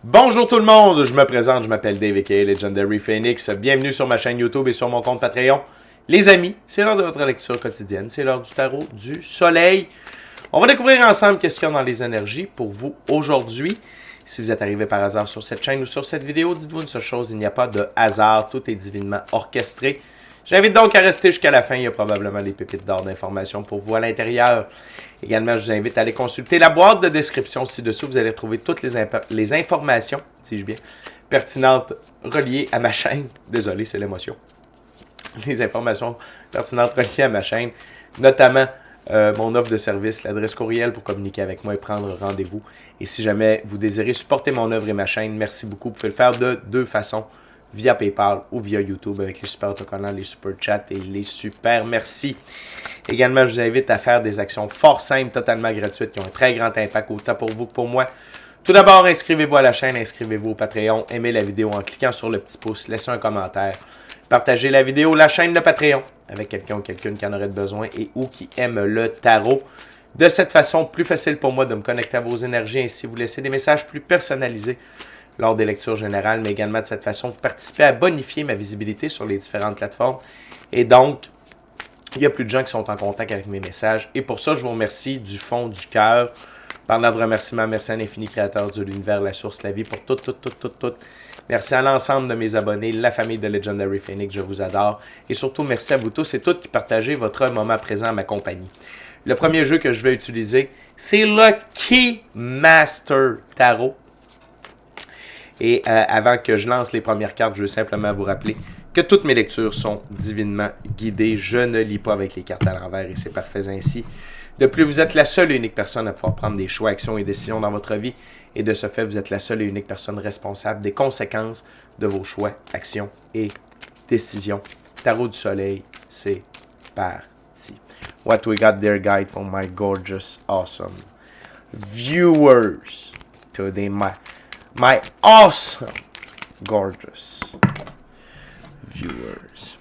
Bonjour tout le monde, je me présente, je m'appelle Dave aka Legendary Phoenix. Bienvenue sur ma chaîne YouTube et sur mon compte Patreon. Les amis, c'est l'heure de votre lecture quotidienne, c'est l'heure du tarot du soleil. On va découvrir ensemble qu'est-ce qu'il y a dans les énergies pour vous aujourd'hui. Si vous êtes arrivé par hasard sur cette chaîne ou sur cette vidéo, dites-vous une seule chose, il n'y a pas de hasard, tout est divinement orchestré. J'invite donc à rester jusqu'à la fin, il y a probablement des pépites d'or d'informations pour vous à l'intérieur. Également, je vous invite à aller consulter la boîte de description ci-dessous. Vous allez retrouver toutes les informations, dis-je bien, pertinentes reliées à ma chaîne. Désolé, c'est l'émotion. Les informations pertinentes reliées à ma chaîne, notamment mon offre de service, l'adresse courriel pour communiquer avec moi et prendre rendez-vous. Et si jamais vous désirez supporter mon œuvre et ma chaîne, merci beaucoup. Vous pouvez le faire de deux façons, via PayPal ou via YouTube avec les super autocollants, les super chats et les super merci. Également, je vous invite à faire des actions fort simples, totalement gratuites, qui ont un très grand impact autant pour vous que pour moi. Tout d'abord, inscrivez-vous à la chaîne, inscrivez-vous au Patreon, aimez la vidéo en cliquant sur le petit pouce, laissez un commentaire, partagez la vidéo, la chaîne, le Patreon, avec quelqu'un ou quelqu'une qui en aurait besoin et ou qui aime le tarot. De cette façon, plus facile pour moi de me connecter à vos énergies, ainsi vous laissez des messages plus personnalisés lors des lectures générales, mais également de cette façon, vous participez à bonifier ma visibilité sur les différentes plateformes. Et donc, il y a plus de gens qui sont en contact avec mes messages. Et pour ça, je vous remercie du fond du cœur. Parlant de remerciements, merci à l'infini créateur de l'univers, la source, la vie, pour tout. Merci à l'ensemble de mes abonnés, la famille de Legendary Phoenix, je vous adore. Et surtout, merci à vous tous et toutes qui partagez votre moment présent à ma compagnie. Le premier jeu que je vais utiliser, c'est le Keymaster Tarot. Et avant que je lance les premières cartes, je veux simplement vous rappeler que toutes mes lectures sont divinement guidées. Je ne lis pas avec les cartes à l'envers et c'est parfait ainsi. De plus, vous êtes la seule et unique personne à pouvoir prendre des choix, actions et décisions dans votre vie. Et de ce fait, vous êtes la seule et unique personne responsable des conséquences de vos choix, actions et décisions. Tarot du soleil, c'est parti. What we got there, guide for my gorgeous, awesome viewers. Today, my awesome, gorgeous viewers.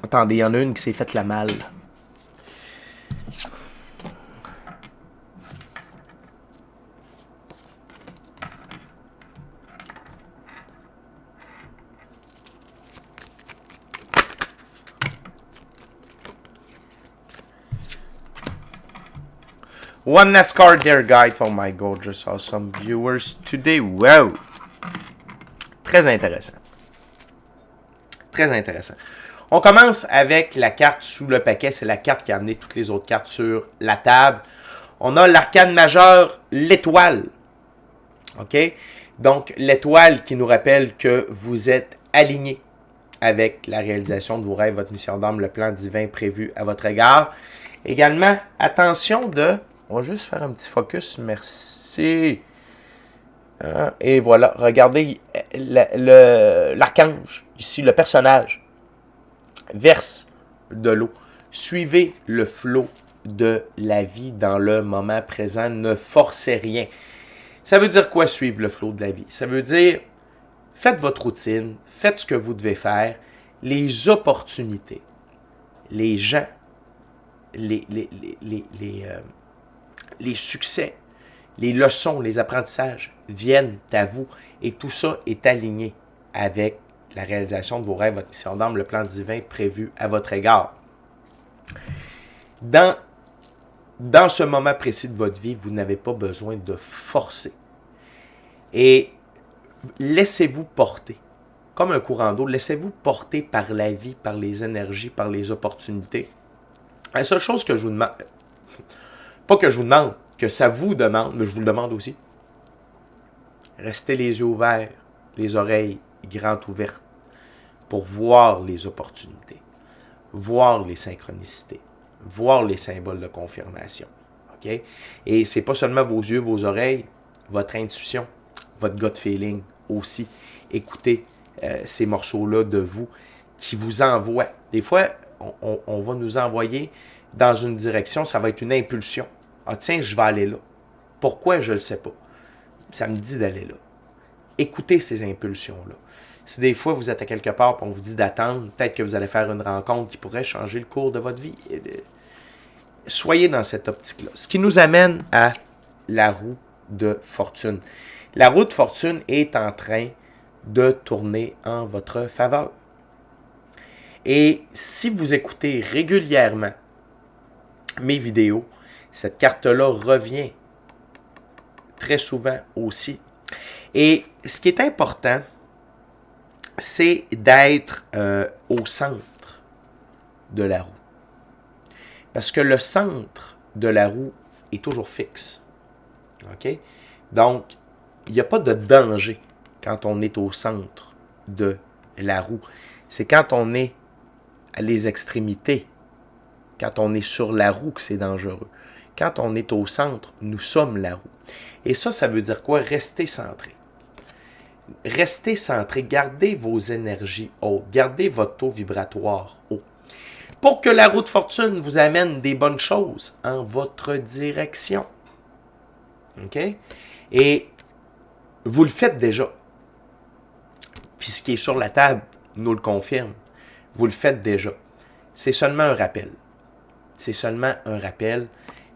Attendez, il y en a une qui s'est faite la malle. One last card there, guide for my gorgeous, awesome viewers today. Wow! Très intéressant. Très intéressant. On commence avec la carte sous le paquet. C'est la carte qui a amené toutes les autres cartes sur la table. On a l'arcane majeur, l'étoile. OK? Donc, l'étoile qui nous rappelle que vous êtes aligné avec la réalisation de vos rêves, votre mission d'âme, le plan divin prévu à votre égard. Également, attention de... On va juste faire un petit focus. Merci. Et voilà. Regardez l'archange. Ici, le personnage verse de l'eau. Suivez le flot de la vie dans le moment présent. Ne forcez rien. Ça veut dire quoi, suivre le flot de la vie? Ça veut dire, faites votre routine. Faites ce que vous devez faire. Les opportunités, les gens, les succès, les leçons, les apprentissages viennent à vous et tout ça est aligné avec la réalisation de vos rêves, votre mission d'âme, le plan divin prévu à votre égard. Dans ce moment précis de votre vie, vous n'avez pas besoin de forcer. Et laissez-vous porter. Comme un courant d'eau, laissez-vous porter par la vie, par les énergies, par les opportunités. La seule chose que je vous demande... Pas que je vous demande, que ça vous demande, mais je vous le demande aussi. Restez les yeux ouverts, les oreilles grandes ouvertes pour voir les opportunités, voir les synchronicités, voir les symboles de confirmation. Okay? Et c'est pas seulement vos yeux, vos oreilles, votre intuition, votre gut feeling aussi. Écoutez ces morceaux-là de vous qui vous envoient. Des fois, on va nous envoyer dans une direction, ça va être une impulsion. Ah tiens, je vais aller là. Pourquoi, je ne le sais pas. Ça me dit d'aller là. Écoutez ces impulsions-là. Si des fois vous êtes à quelque part et on vous dit d'attendre, peut-être que vous allez faire une rencontre qui pourrait changer le cours de votre vie. Soyez dans cette optique-là. Ce qui nous amène à la roue de fortune. La roue de fortune est en train de tourner en votre faveur. Et si vous écoutez régulièrement mes vidéos, cette carte-là revient très souvent aussi. Et ce qui est important, c'est d'être au centre de la roue. Parce que le centre de la roue est toujours fixe. OK? Donc, il n'y a pas de danger quand on est au centre de la roue. C'est quand on est à les extrémités, quand on est sur la roue que c'est dangereux. Quand on est au centre, nous sommes la roue. Et ça veut dire quoi? Restez centré. Restez centré, gardez vos énergies hautes, gardez votre taux vibratoire haut. Pour que la roue de fortune vous amène des bonnes choses en votre direction. OK? Et vous le faites déjà. Puis ce qui est sur la table nous le confirme. Vous le faites déjà. C'est seulement un rappel. C'est seulement un rappel.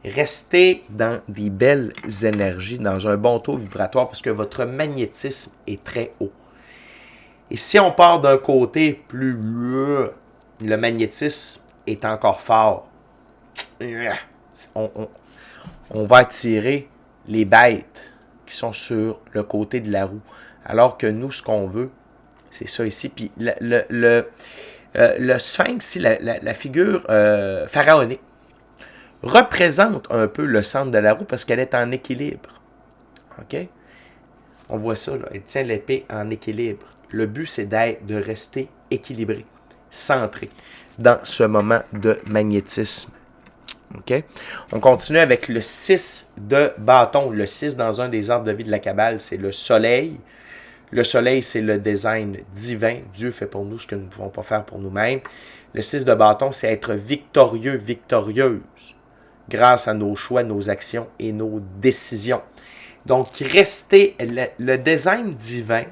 Restez dans des belles énergies, dans un bon taux vibratoire, parce que votre magnétisme est très haut. Et si on part d'un côté plus... le magnétisme est encore fort. On va attirer les bêtes qui sont sur le côté de la roue. Alors que nous, ce qu'on veut, c'est ça ici. Puis le sphinx, la figure pharaonique, représente un peu le centre de la roue parce qu'elle est en équilibre. OK? On voit ça, là. Elle tient l'épée en équilibre. Le but, c'est de rester équilibré, centré dans ce moment de magnétisme. OK? On continue avec le 6 de bâton. Le 6 dans un des arbres de vie de la Kabbale, c'est le soleil. Le soleil, c'est le design divin. Dieu fait pour nous ce que nous ne pouvons pas faire pour nous-mêmes. Le 6 de bâton, c'est être victorieux, victorieuse, grâce à nos choix, nos actions et nos décisions. Donc, restez, le design divin,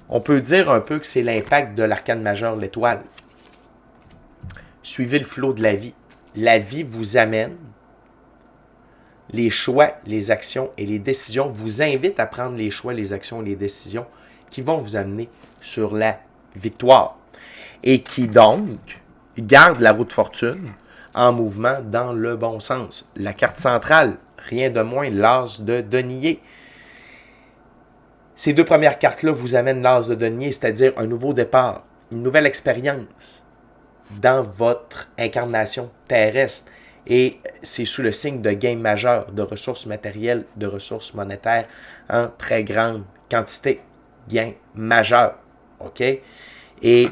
on peut dire un peu que c'est l'impact de l'arcane majeur, l'étoile. Suivez le flot de la vie. La vie vous amène, les choix, les actions et les décisions vous invitent à prendre les choix, les actions et les décisions qui vont vous amener sur la victoire. Et qui donc gardent la roue de fortune en mouvement dans le bon sens. La carte centrale, rien de moins, l'as de denier. Ces deux premières cartes-là vous amènent l'as de denier, c'est-à-dire un nouveau départ, une nouvelle expérience dans votre incarnation terrestre. Et c'est sous le signe de gain majeur, de ressources matérielles, de ressources monétaires en très grande quantité. Gain majeur. OK? Et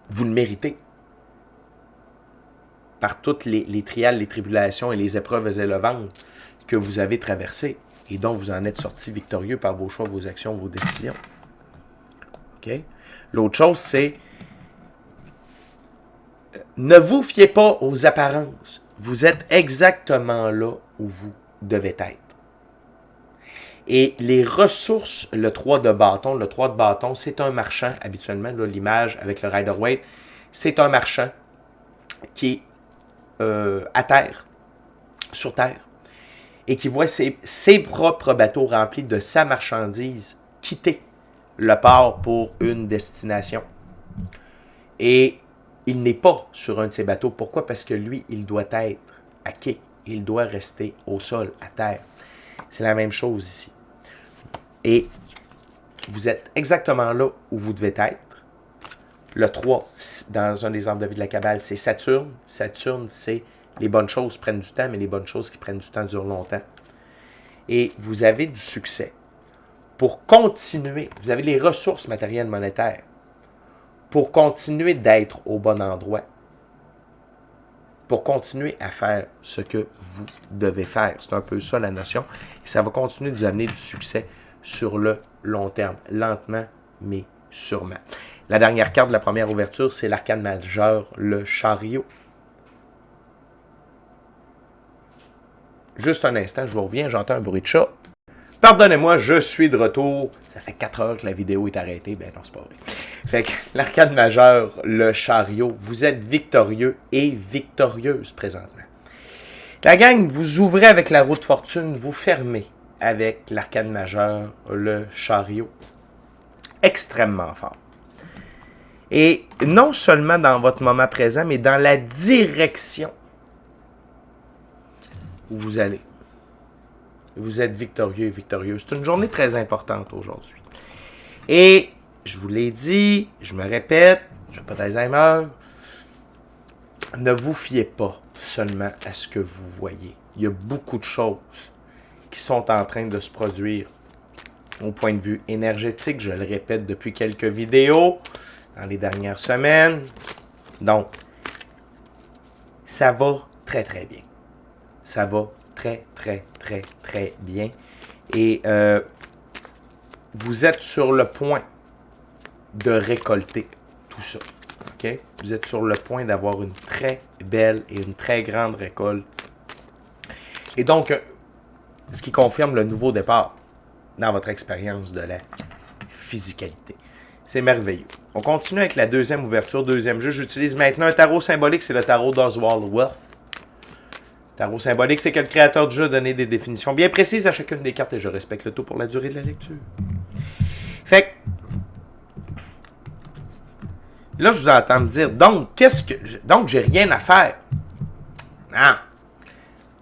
vous le méritez. Par toutes les trials, les tribulations et les épreuves élevantes que vous avez traversées et dont vous en êtes sorti victorieux par vos choix, vos actions, vos décisions. OK? L'autre chose, c'est ne vous fiez pas aux apparences. Vous êtes exactement là où vous devez être. Et les ressources, le 3 de bâton, c'est un marchand, habituellement, là, l'image avec le Rider-Waite, c'est un marchand qui est à terre, sur terre, et qui voit ses propres bateaux remplis de sa marchandise quitter le port pour une destination. Et il n'est pas sur un de ces bateaux. Pourquoi? Parce que lui, il doit être à quai. Il doit rester au sol, à terre. C'est la même chose ici. Et vous êtes exactement là où vous devez être. Le 3, dans un des arbres de vie de la Kabbale, c'est Saturne. Saturne, c'est les bonnes choses prennent du temps, mais les bonnes choses qui prennent du temps durent longtemps. Et vous avez du succès. Pour continuer, vous avez les ressources matérielles monétaires pour continuer d'être au bon endroit, pour continuer à faire ce que vous devez faire. C'est un peu ça la notion. Et ça va continuer de vous amener du succès sur le long terme, lentement, mais sûrement. La dernière carte de la première ouverture, c'est l'arcane majeur, le chariot. Juste un instant, je vous reviens, j'entends un bruit de chat. Pardonnez-moi, je suis de retour. Ça fait 4 heures que la vidéo est arrêtée. Ben non, c'est pas vrai. Fait que l'arcade majeur, le chariot, vous êtes victorieux et victorieuse présentement. La gang, vous ouvrez avec la roue de fortune, vous fermez avec l'arcade majeur, le chariot. Extrêmement fort. Et non seulement dans votre moment présent, mais dans la direction où vous allez. Vous êtes victorieux et victorieuse. C'est une journée très importante aujourd'hui. Et je vous l'ai dit, je me répète, je n'ai pas d'Alzheimer, ne vous fiez pas seulement à ce que vous voyez. Il y a beaucoup de choses qui sont en train de se produire au point de vue énergétique. Je le répète depuis quelques vidéos dans les dernières semaines. Donc, ça va très très bien. Ça va très très très très bien. Et vous êtes sur le point de récolter tout ça. OK? Vous êtes sur le point d'avoir une très belle et une très grande récolte. Et donc, ce qui confirme le nouveau départ dans votre expérience de la physicalité. C'est merveilleux. On continue avec la deuxième ouverture, deuxième jeu. J'utilise maintenant un tarot symbolique, c'est le tarot d'Oswald Wealth. Tarot symbolique, c'est que le créateur du jeu a donné des définitions bien précises à chacune des cartes et je respecte le tout pour la durée de la lecture. Fait que, là, je vous entends me dire, donc, j'ai rien à faire. Non.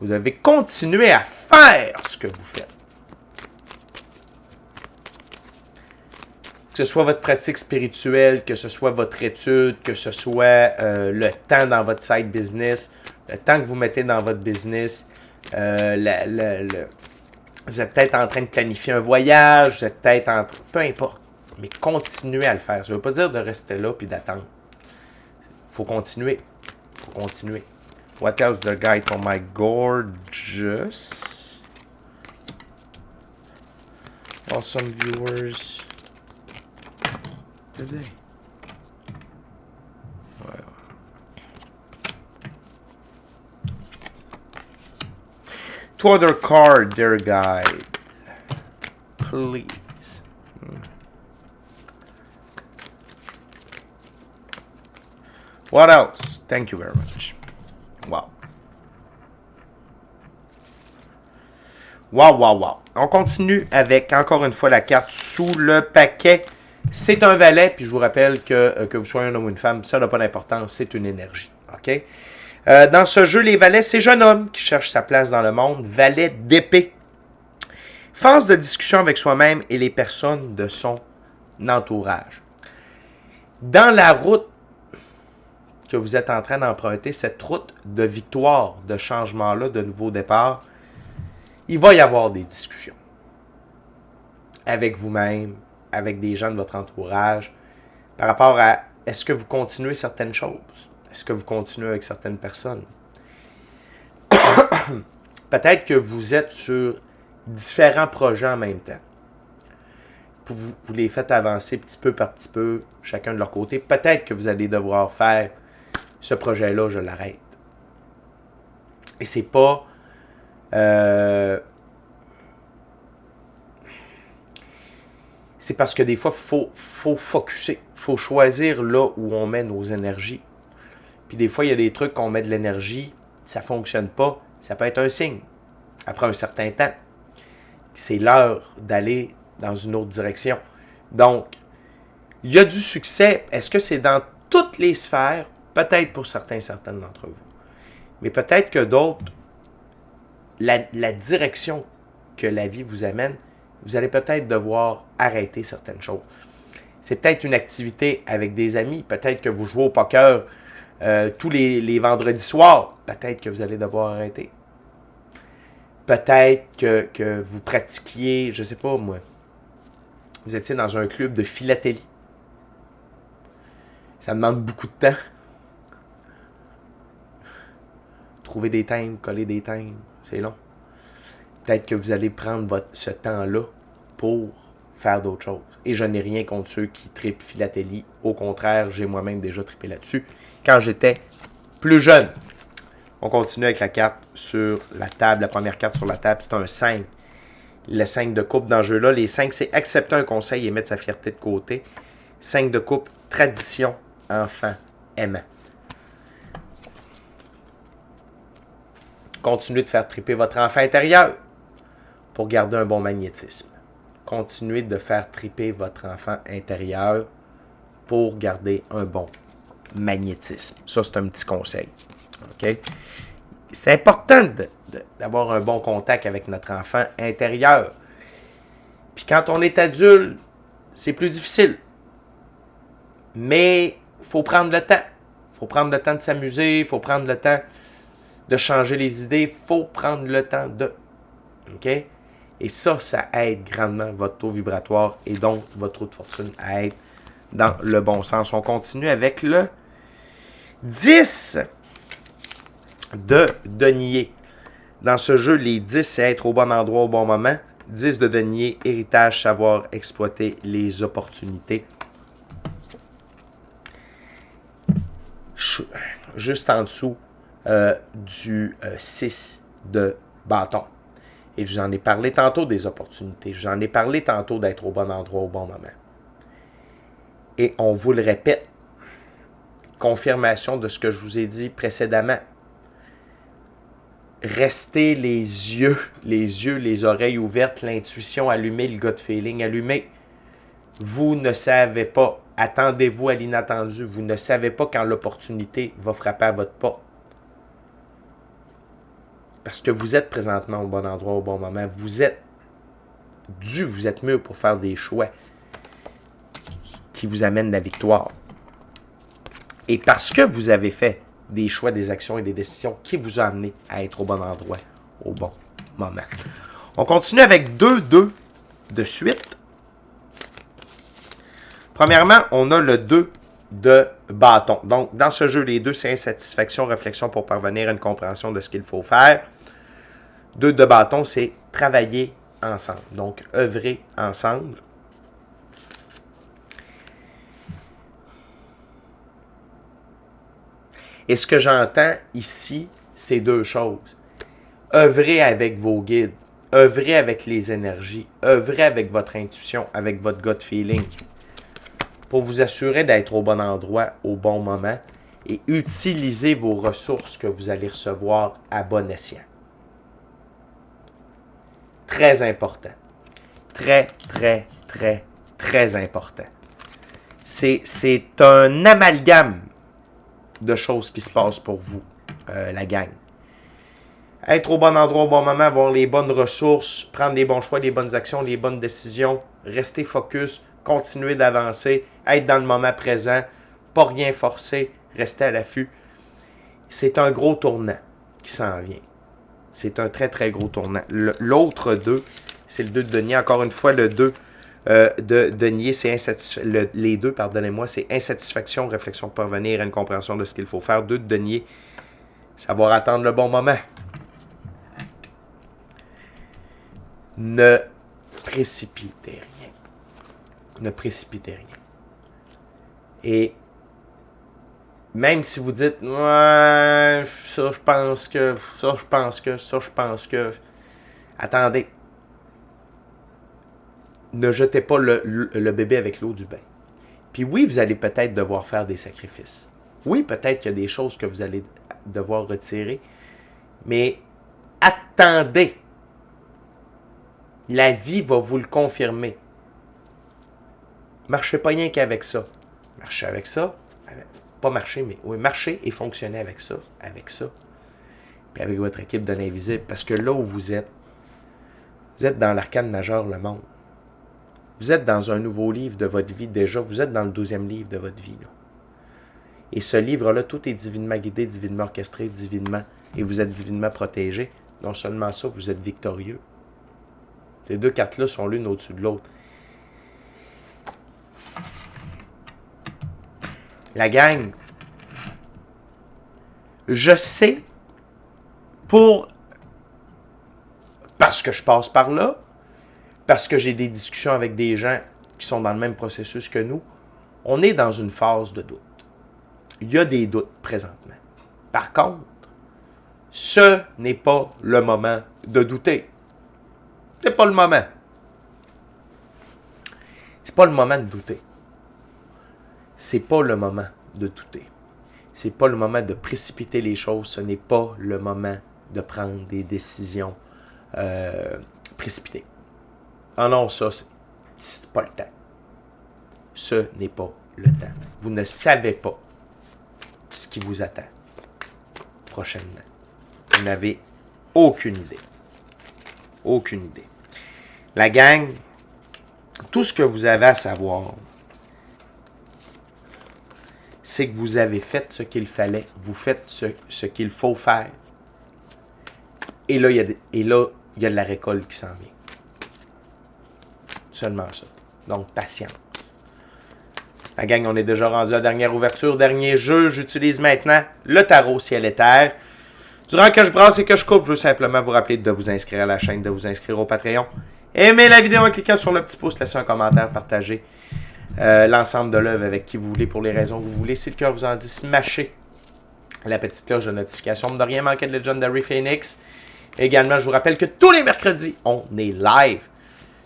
Vous devez continuer à faire ce que vous faites. Que ce soit votre pratique spirituelle, que ce soit votre étude, que ce soit le temps dans votre side business, le temps que vous mettez dans votre business, vous êtes peut-être en train de planifier un voyage, vous êtes peut-être en train... Peu importe, mais continuez à le faire. Ça ne veut pas dire de rester là puis d'attendre. Il faut continuer. Il faut continuer. What else the guy for my gorgeous awesome viewers today? Ouais. Two other card, dear guide. Please. What else? Thank you very much. Wow. Wow, wow, wow. On continue avec, encore une fois, la carte sous le paquet. C'est un valet, puis je vous rappelle que vous soyez un homme ou une femme, ça n'a pas d'importance, c'est une énergie. OK? Dans ce jeu, les valets, c'est jeune homme qui cherche sa place dans le monde. Valet d'épée. Phase de discussion avec soi-même et les personnes de son entourage. Dans la route que vous êtes en train d'emprunter, cette route de victoire, de changement-là, de nouveau départ, il va y avoir des discussions. Avec vous-même, avec des gens de votre entourage, par rapport à est-ce que vous continuez certaines choses? Est-ce que vous continuez avec certaines personnes? Peut-être que vous êtes sur différents projets en même temps. Vous les faites avancer petit peu par petit peu, chacun de leur côté. Peut-être que vous allez devoir faire ce projet-là, je l'arrête. Et c'est pas... c'est parce que des fois, il faut focusser. Il faut choisir là où on met nos énergies. Puis des fois, il y a des trucs qu'on met de l'énergie, ça ne fonctionne pas. Ça peut être un signe. Après un certain temps, c'est l'heure d'aller dans une autre direction. Donc, il y a du succès. Est-ce que c'est dans toutes les sphères? Peut-être pour certaines d'entre vous. Mais peut-être que d'autres, la direction que la vie vous amène, vous allez peut-être devoir arrêter certaines choses. C'est peut-être une activité avec des amis. Peut-être que vous jouez au poker tous les vendredis soirs. Peut-être que vous allez devoir arrêter. Peut-être que vous pratiquiez, je ne sais pas moi, vous étiez dans un club de philatélie. Ça demande beaucoup de temps. Trouver des thèmes, coller des thèmes, c'est long. Peut-être que vous allez prendre ce temps-là pour faire d'autres choses. Et je n'ai rien contre ceux qui trippent philatélie. Au contraire, j'ai moi-même déjà trippé là-dessus quand j'étais plus jeune. On continue avec la carte sur la table. La première carte sur la table, c'est un 5. Le 5 de coupe dans ce jeu-là. Les 5, c'est accepter un conseil et mettre sa fierté de côté. 5 de coupe, tradition, enfant, aimant. Continuez de faire triper votre enfant intérieur pour garder un bon magnétisme. Continuez de faire triper votre enfant intérieur pour garder un bon magnétisme. Ça, c'est un petit conseil. OK? C'est important d'avoir un bon contact avec notre enfant intérieur. Puis quand on est adulte, c'est plus difficile. Mais il faut prendre le temps. Il faut prendre le temps de s'amuser. Il faut prendre le temps de changer les idées. Il faut prendre le temps de. OK? Et ça aide grandement votre taux vibratoire et donc votre taux de fortune à être dans le bon sens. On continue avec le 10 de denier. Dans ce jeu, les 10, c'est être au bon endroit au bon moment. 10 de denier, héritage, savoir exploiter les opportunités. Juste en dessous du 6 de bâton. Et je vous en ai parlé tantôt des opportunités. Je vous en ai parlé tantôt d'être au bon endroit au bon moment. Et on vous le répète. Confirmation de ce que je vous ai dit précédemment. Restez les oreilles ouvertes, l'intuition allumée, le gut feeling allumé. Vous ne savez pas. Attendez-vous à l'inattendu. Vous ne savez pas quand l'opportunité va frapper à votre porte. Parce que vous êtes présentement au bon endroit, au bon moment. Vous êtes mûr pour faire des choix qui vous amènent la victoire. Et parce que vous avez fait des choix, des actions et des décisions qui vous ont amené à être au bon endroit, au bon moment. On continue avec 2-2 de suite. Premièrement, on a le 2 de bâton. Donc, dans ce jeu, les 2, c'est insatisfaction, réflexion pour parvenir à une compréhension de ce qu'il faut faire. 2 de bâton, c'est travailler ensemble. Donc, œuvrer ensemble. Et ce que j'entends ici, c'est 2 choses. Œuvrez avec vos guides. Œuvrez avec les énergies. Œuvrez avec votre intuition, avec votre gut feeling. Pour vous assurer d'être au bon endroit, au bon moment. Et utilisez vos ressources que vous allez recevoir à bon escient. Très important. Très, très, très, très important. C'est un amalgame de choses qui se passent pour vous, la gang. Être au bon endroit au bon moment, avoir les bonnes ressources, prendre les bons choix, les bonnes actions, les bonnes décisions, rester focus, continuer d'avancer, être dans le moment présent, pas rien forcer, rester à l'affût. C'est un gros tournant qui s'en vient. C'est un très, très gros tournant. L'autre 2, c'est le 2 de denier. Encore une fois, le 2 de denier, c'est les 2, pardonnez-moi, c'est insatisfaction, réflexion pour parvenir à une compréhension de ce qu'il faut faire. 2 de denier, savoir attendre le bon moment. Ne précipitez rien. Ne précipitez rien. Et même si vous dites, ouais, ça je pense que, attendez. Ne jetez pas le bébé avec l'eau du bain. Puis oui, vous allez peut-être devoir faire des sacrifices. Oui, peut-être qu'il y a des choses que vous allez devoir retirer. Mais attendez. La vie va vous le confirmer. Marchez pas rien qu'avec ça. Marchez avec ça. Pas marcher, mais oui, marcher et fonctionner avec ça. Puis avec votre équipe de l'invisible. Parce que là où vous êtes dans l'arcane majeur, le monde. Vous êtes dans un nouveau livre de votre vie déjà. Vous êtes dans le 12e livre de votre vie. Là. Et ce livre-là, tout est divinement guidé, divinement orchestré, divinement. Et vous êtes divinement protégé. Non seulement ça, vous êtes victorieux. Ces 2 cartes-là sont l'une au-dessus de l'autre. La gang, je sais, parce que je passe par là, parce que j'ai des discussions avec des gens qui sont dans le même processus que nous, on est dans une phase de doute. Il y a des doutes présentement. Par contre, ce n'est pas le moment de douter. C'est pas le moment. C'est pas le moment de douter. C'est pas le moment de douter. C'est pas le moment de précipiter les choses. Ce n'est pas le moment de prendre des décisions précipitées. Ah non, ça, c'est pas le temps. Ce n'est pas le temps. Vous ne savez pas ce qui vous attend prochainement. Vous n'avez aucune idée. Aucune idée. La gang, tout ce que vous avez à savoir, c'est que vous avez fait ce qu'il fallait. Vous faites ce qu'il faut faire. Et là, il y a de la récolte qui s'en vient. Seulement ça. Donc, patience. La gang, on est déjà rendu à la dernière ouverture, dernier jeu. J'utilise maintenant le tarot ciel et terre. Durant que je brasse et que je coupe, je veux simplement vous rappeler de vous inscrire à la chaîne, de vous inscrire au Patreon. Aimez la vidéo en cliquant sur le petit pouce, laissez un commentaire, partagez l'ensemble de l'œuvre avec qui vous voulez, pour les raisons que vous voulez. Si le cœur vous en dit, smashez la petite cloche de notification pour ne rien manquer de Legendary Phoenix. Également, je vous rappelle que tous les mercredis, on est live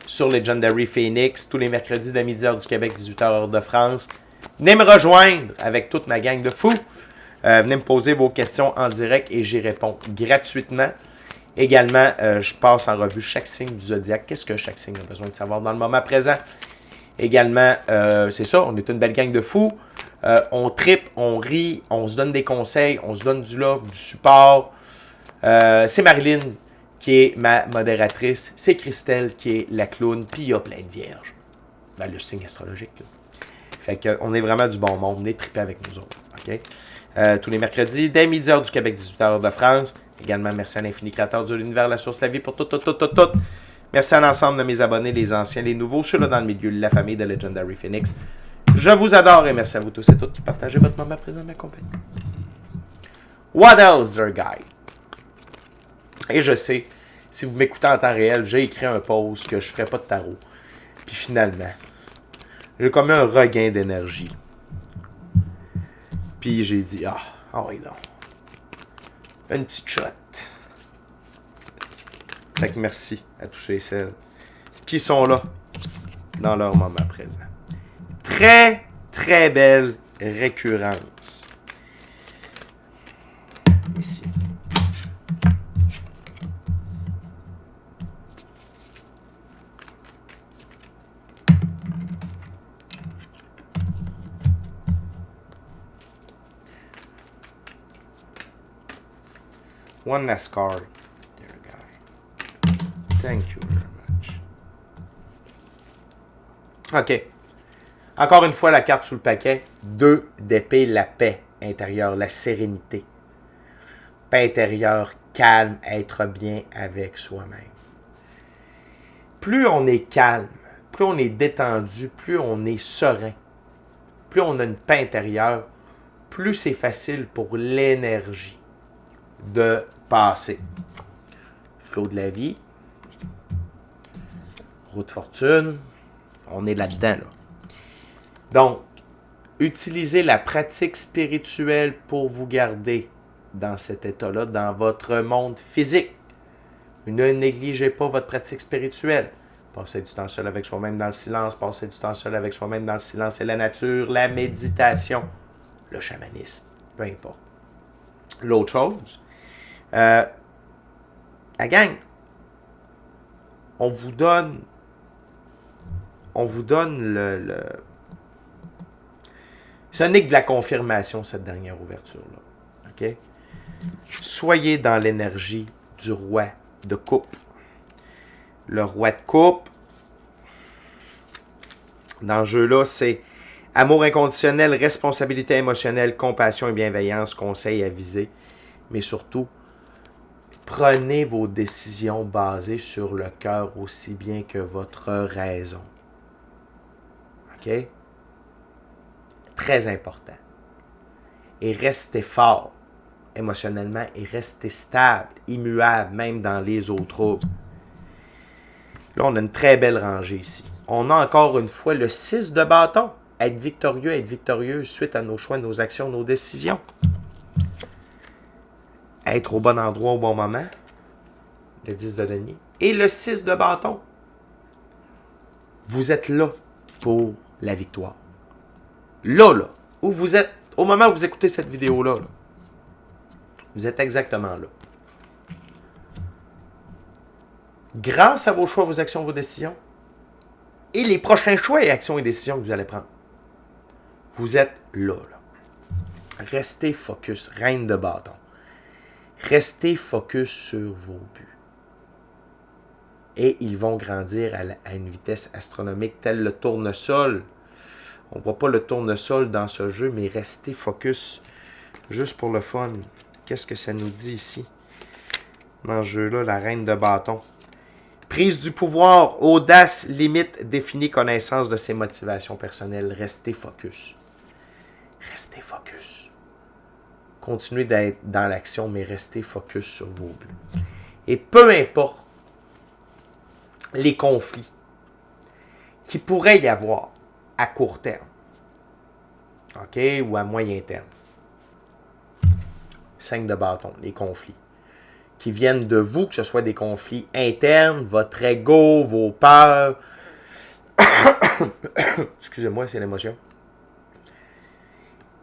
sur Legendary Phoenix, tous les mercredis de 12h du Québec, 18h heure de France. Venez me rejoindre avec toute ma gang de fous. Venez me poser vos questions en direct et j'y réponds gratuitement. Également, je passe en revue chaque signe du zodiaque. Qu'est-ce que chaque signe a besoin de savoir dans le moment présent? Également, c'est ça, on est une belle gang de fous. On tripe, on rit, on se donne des conseils, on se donne du love, du support. C'est Marilyn qui est ma modératrice. C'est Christelle qui est la clown. Puis il y a plein de vierges. Ben, le signe astrologique. Là. Fait qu'on est vraiment du bon monde. Venez triper avec nous autres. OK? Tous les mercredis, dès 12h du Québec, 18h de France. Également, merci à l'infini créateur de l'univers, la source, la vie, pour tout. Merci à l'ensemble de mes abonnés, les anciens, les nouveaux, ceux-là dans le milieu, la famille de Legendary Phoenix. Je vous adore et merci à vous tous et toutes qui partagez votre moment présent de ma compagnie. What else, dear guy? Et je sais, si vous m'écoutez en temps réel, j'ai écrit un post que je ne ferai pas de tarot. Puis finalement, j'ai comme eu un regain d'énergie. Puis j'ai dit, oui non. Une petite shot. Fait que merci à tous ceux et celles qui sont là dans leur moment présent. Très, très belle récurrence. Ici. One last card, dear guy. Thank you very much. OK. Encore une fois, la carte sous le paquet. 2 d'épée, la paix intérieure, la sérénité. Paix intérieure, calme, être bien avec soi-même. Plus on est calme, plus on est détendu, plus on est serein, plus on a une paix intérieure, plus c'est facile pour l'énergie de passer. Flot de la vie. Roue de fortune. On est là-dedans, là. Donc, utilisez la pratique spirituelle pour vous garder dans cet état-là, dans votre monde physique. Ne négligez pas votre pratique spirituelle. Passez du temps seul avec soi-même dans le silence. Passez du temps seul avec soi-même dans le silence et la nature, la méditation, le chamanisme, peu importe. L'autre chose, la gang, on vous donne le... Ce n'est que de la confirmation, cette dernière ouverture-là. OK? Soyez dans l'énergie du roi de coupe. Le roi de coupe, dans ce jeu-là, c'est amour inconditionnel, responsabilité émotionnelle, compassion et bienveillance, conseil avisé. Mais surtout, prenez vos décisions basées sur le cœur aussi bien que votre raison. OK? Très important. Et restez fort émotionnellement et restez stable, immuable, même dans les eaux troubles. Là, on a une très belle rangée ici. On a encore une fois le 6 de bâton. Être victorieux, être victorieuse suite à nos choix, nos actions, nos décisions. Être au bon endroit au bon moment. Le 10 de denier. et le 6 de bâton. Vous êtes là pour la victoire. Là, où vous êtes, au moment où vous écoutez cette vidéo-là, vous êtes exactement là. Grâce à vos choix, vos actions, vos décisions, et les prochains choix et actions et décisions que vous allez prendre, vous êtes là. Restez focus, reine de bâton. Restez focus sur vos buts. Et ils vont grandir à une vitesse astronomique, tel le tournesol. On ne voit pas le tournesol dans ce jeu, mais restez focus. Juste pour le fun. Qu'est-ce que ça nous dit ici? Dans ce jeu-là, la reine de bâton. Prise du pouvoir, audace, limite, définie, connaissance de ses motivations personnelles. Restez focus. Restez focus. Continuez d'être dans l'action, mais restez focus sur vos buts. Et peu importe les conflits qui pourraient y avoir à court terme, OK, ou à moyen terme. 5 de bâton, les conflits qui viennent de vous, que ce soit des conflits internes, votre ego, vos peurs. Excusez-moi, c'est l'émotion.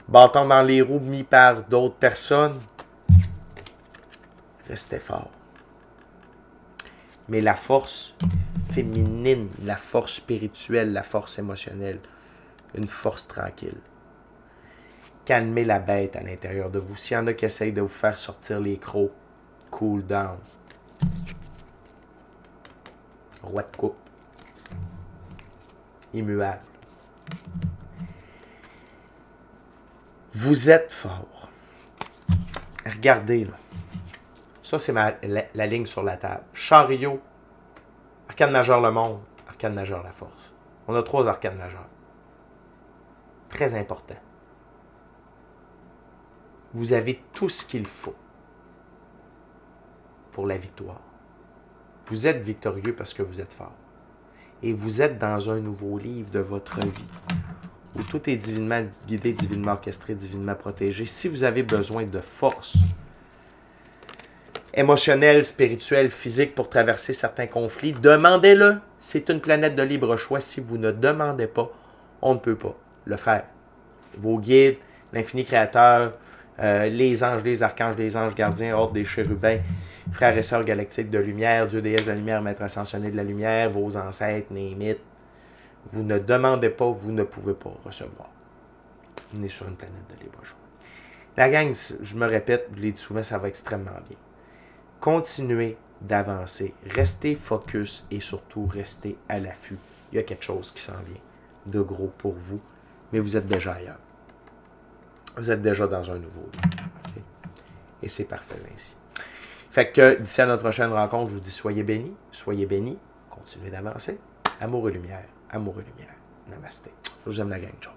Bâton dans les roues mis par d'autres personnes. Restez fort. Mais la force féminine, la force spirituelle, la force émotionnelle, une force tranquille. Calmez la bête à l'intérieur de vous. S'il y en a qui essayent de vous faire sortir les crocs, cool down. Roi de coupe. Immuable. Vous êtes fort. Regardez, là. Ça, c'est la ligne sur la table. Chariot, arcane majeur le monde, arcane majeur la force. On a 3 arcanes majeures. Très important. Vous avez tout ce qu'il faut pour la victoire. Vous êtes victorieux parce que vous êtes fort. Et vous êtes dans un nouveau livre de votre vie où tout est divinement guidé, divinement orchestré, divinement protégé. Si vous avez besoin de force émotionnelle, spirituelle, physique pour traverser certains conflits, demandez-le. C'est une planète de libre choix. Si vous ne demandez pas, on ne peut pas le faire. Vos guides, l'infini créateur, les anges, les archanges, les anges gardiens, ordre des chérubins, frères et sœurs galactiques de lumière, Dieu, déesse de la lumière, maître ascensionné de la lumière, vos ancêtres, némites. Vous ne demandez pas, vous ne pouvez pas recevoir. On est sur une planète de libre choix. La gang, je me répète, je l'ai dit souvent, ça va extrêmement bien. Continuez d'avancer, restez focus et surtout restez à l'affût. Il y a quelque chose qui s'en vient de gros pour vous, mais vous êtes déjà ailleurs. Vous êtes déjà dans un nouveau lieu. Okay? Et c'est parfait ainsi. Fait que d'ici à notre prochaine rencontre, je vous dis soyez bénis, continuez d'avancer. Amour et lumière, amour et lumière. Namasté. Je vous aime la gang, ciao.